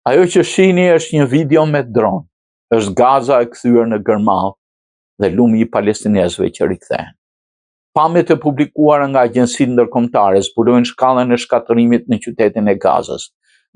Ajo që shihni është një video me dron. Është Gaza e kthyer në gërmall dhe lumi i palestinezëve që rikthehen. Pamjet e publikuara nga agjencitë ndërkombëtare zbulojnë shkallën e shkatërimit në qytetin e Gazës,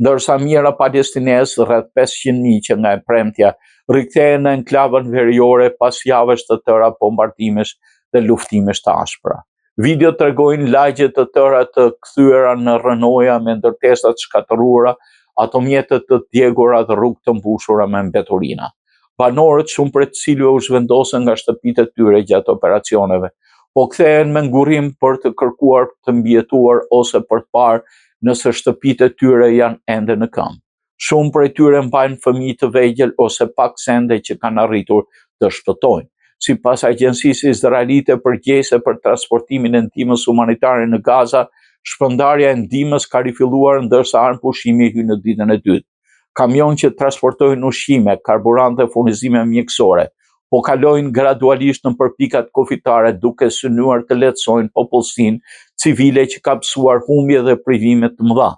ndërsa mijëra palestinezë, rreth 500.000 që nga e premtja rikthehen në enklavën veriore pas javësh të tëra bombardimesh dhe luftimesh të ashpra. Video tregojnë lagje të tëra të kthyer në rrënoja me ndërtesa të shkatëruara, atomjete të djegura dhe rrugë të mbushura me mbeturina. Banorët, shumë prej të cilëve u zhvendosën nga shtëpitë e tyre gjatë operacioneve, po kthehen me ngurim për të kërkuar të mbijetuar ose për të parë nëse shtëpitë e tyre janë ende në këmbë. Shumë prej tyre mbajnë fëmijë të vegjël ose pak sende që kanë arritur të shpëtojnë. Sipas agjencisë izraelite përgjegjëse për transportimin e ndihmës humanitare në Gaza, shpërndarja e ndihmës ka rifilluar ndërsa armë pushimi hyn në ditën e dytë. Kamion që transportojnë ushqime, karburant dhe furnizime mjekësore, po kalojnë gradualisht në përpikat kufitare duke synuar të lehtësojnë popullsinë civile që ka pësuar humbje dhe privime të mëdha.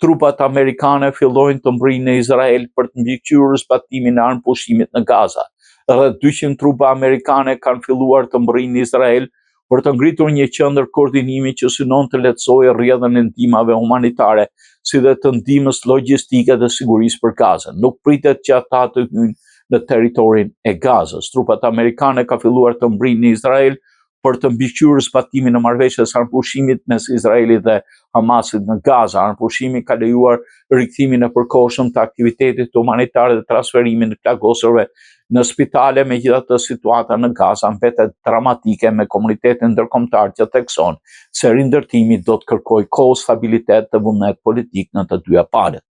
Trupat amerikane fillojnë të mbrijnë në Izrael për të mbikëqyrur zbatimin e armë pushimit në Gaza. Rreth 200 trupa amerikane kanë filluar të mbrijnë në Izrael për të ngritur një qendër koordinimi që synon të lehtësojë rrjedhën e ndihmave humanitare, si dhe të ndihmës logjistike dhe sigurisë për Gazën. Nuk pritet që ata të hyjnë në territorin e Gazës. Trupat amerikane ka filluar të mbrijnë në Izrael për të mbikëqyrur zbatimin e marrëveshjes së armëpushimit mes Izraelit dhe Hamasit në Gaza. Armëpushimi ka lejuar rikthimin e përkohshëm të aktivitetit humanitar dhe transferimin e plagosurve në spitale, megjithatë situata në Gaza mbetet dramatike me komunitetin ndërkombëtar që thekson se rindërtimi do të kërkojë kohë, stabilitet dhe vullnet politik në të dyja palët.